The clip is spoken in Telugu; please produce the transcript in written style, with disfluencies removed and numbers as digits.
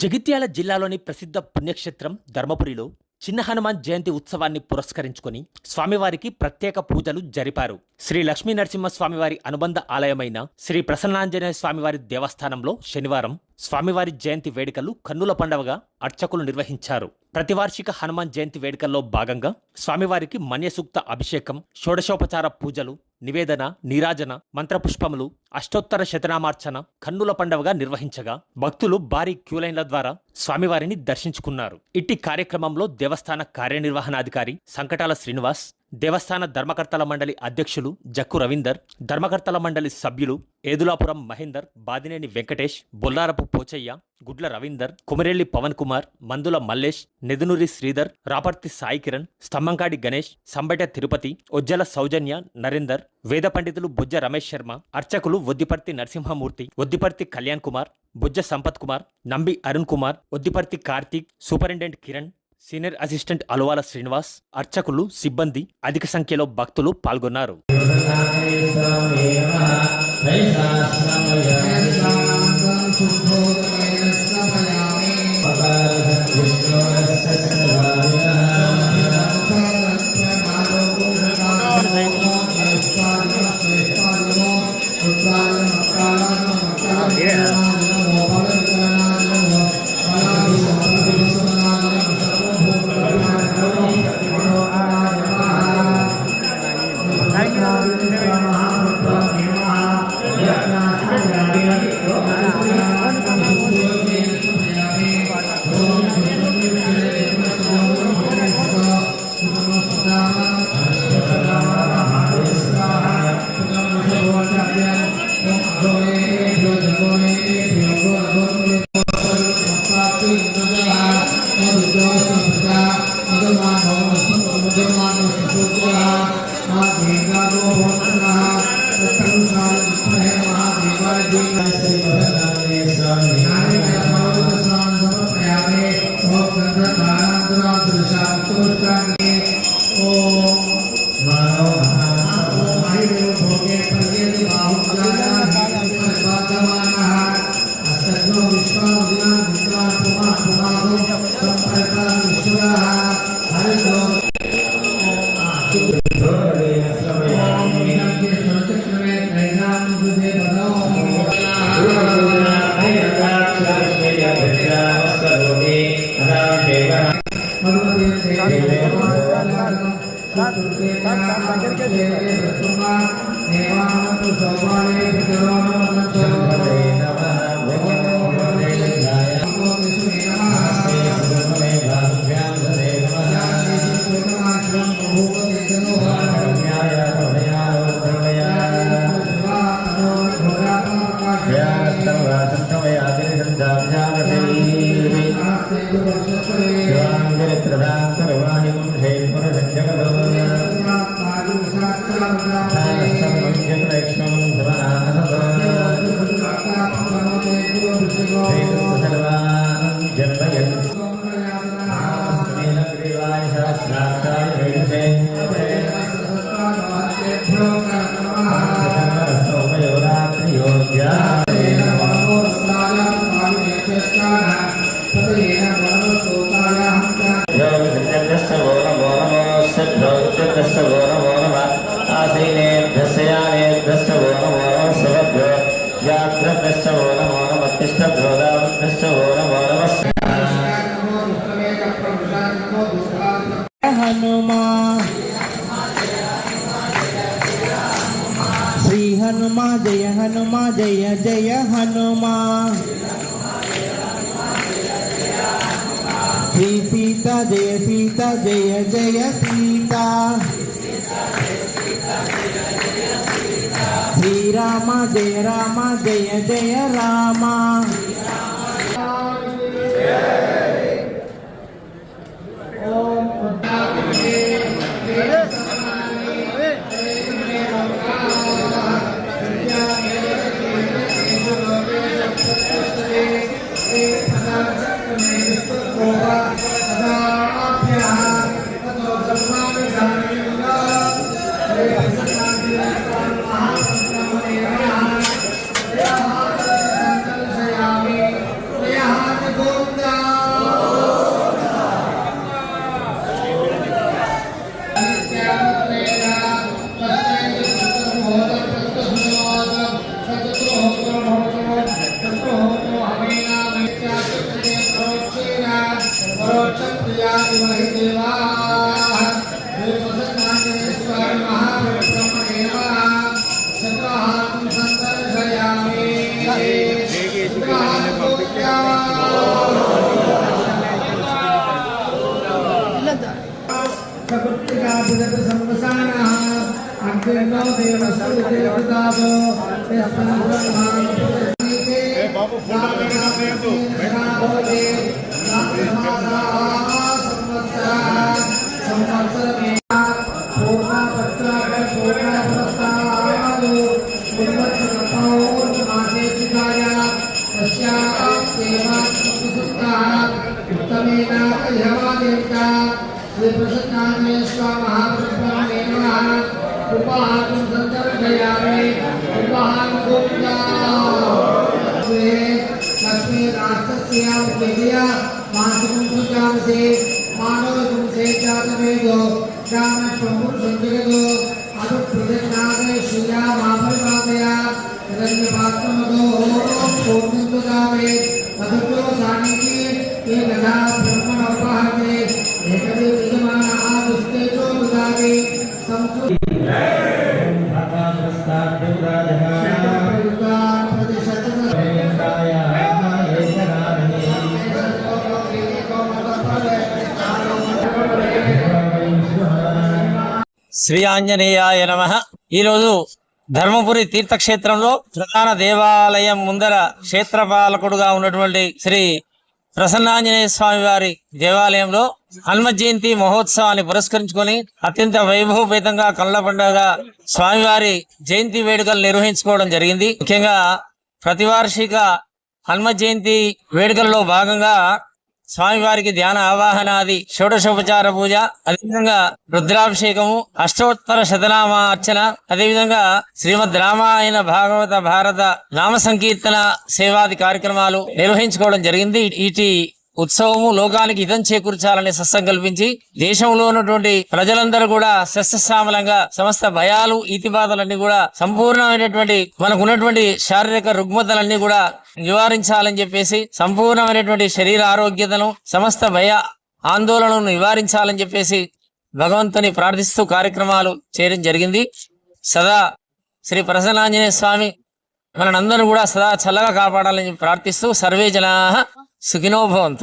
జగిత్యాల జిల్లాలోని ప్రసిద్ధ పుణ్యక్షేత్రం ధర్మపురిలో చిన్న హనుమాన్ జయంతి ఉత్సవాన్ని పురస్కరించుకొని స్వామివారికి ప్రత్యేక పూజలు జరిపారు. శ్రీ లక్ష్మీ నరసింహ స్వామివారి అనుబంధ ఆలయమైన శ్రీ ప్రసన్నాంజనేయ స్వామివారి దేవస్థానంలో శనివారం స్వామివారి జయంతి వేడుకలు కన్నుల పండవగా అర్చకులు నిర్వహించారు. ప్రతివార్షిక హనుమాన్ జయంతి వేడుకల్లో భాగంగా స్వామివారికి మన్యసూక్త అభిషేకం, షోడశోపచార పూజలు, నివేదన, నీరాజన, మంత్రపుష్పములు, అష్టోత్తర శతనామార్చన కన్నుల పండవగా నిర్వహించగా భక్తులు భారీ క్యూలైన్ల ద్వారా స్వామివారిని దర్శించుకున్నారు. ఇట్టి కార్యక్రమంలో దేవస్థాన కార్యనిర్వహణాధికారి సంకటాల శ్రీనివాస్, దేవస్థాన ధర్మకర్తల మండలి అధ్యక్షులు జక్కు రవీందర్, ధర్మకర్తల మండలి సభ్యులు ఏదులాపురం మహేందర్, బాదినేని వెంకటేష్, బొల్లారపు పోచయ్య, గుడ్ల రవీందర్, కుమరెల్లి పవన్ కుమార్, మందుల మల్లేష్, నెదునూరి శ్రీధర్, రాపర్తి సాయి కిరణ్, స్తంభంకాడి గణేష్, సంబట తిరుపతి, ఒజ్జల సౌజన్య, నరేందర్, వేద పండితులు బొజ్జ రమేష్ శర్మ, అర్చకులు Vaddiparthi Narasimhamurthy, Vaddiparthi Kalyan Kumar, Bojja Sampath Kumar, Nambi Arun Kumar, Vaddiparthi Karthik, superintendent Kiran, senior assistant Aluvala Srinivas, అర్చకులు, సిబ్బంది అధిక సంఖ్యలో భక్తులు పాల్గొన్నారు. శ్రీ హనుమా జయ హనుమా జయ జయ హనుమా. శ్రీ సీత జయ సీత జయ జయ సీత. శ్రీరామ జయ రామ జయ జయ రామ. శ్రీ ఆంజనేయాయ నమః. ఈరోజు ధర్మపురి తీర్థక్షేత్రంలో ప్రధాన దేవాలయం ముందర క్షేత్రపాలకుడుగా ఉన్నటువంటి శ్రీ ప్రసన్నాంజనేయ స్వామి వారి దేవాలయంలో హనుమత్ జయంతి మహోత్సవాన్ని పురస్కరించుకొని అత్యంత వైభవపేతంగా కళ్ళ పండుగ స్వామివారి జయంతి వేడుకలు నిర్వహించుకోవడం జరిగింది. ముఖ్యంగా ప్రతివార్షిక హనుమత్ జయంతి వేడుకల్లో భాగంగా స్వామివారికి ధ్యాన ఆవాహనాది షోడశోపచార పూజ, అదేవిధంగా రుద్రాభిషేకము, అష్టోత్తర శతనామార్చన, అదేవిధంగా శ్రీమద్ రామాయణ భాగవత భారత నామ సంకీర్తన సేవాది కార్యక్రమాలు నిర్వహించుకోవడం జరిగింది. ఇటు ఉత్సవము లోకానికి హితం చేకూర్చాలని సత్సంకల్పించి దేశంలో ఉన్నటువంటి ప్రజలందరూ కూడా సస్యశ్యామలంగా సమస్త భయాలు ఈతిబాధలన్నీ కూడా సంపూర్ణమైనటువంటి మనకు ఉన్నటువంటి శారీరక రుగ్మతలన్నీ కూడా నివారించాలని చెప్పేసి సంపూర్ణమైనటువంటి శరీర ఆరోగ్యతను సమస్త భయ ఆందోళనను నివారించాలని చెప్పేసి భగవంతుని ప్రార్థిస్తూ కార్యక్రమాలు చేయడం జరిగింది. సదా శ్రీ ప్రసన్నాంజనేయ స్వామి మనందరూ కూడా సదా చల్లగా కాపాడాలని ప్రార్థిస్తూ సర్వే జనాః సుఖినో భవంతు.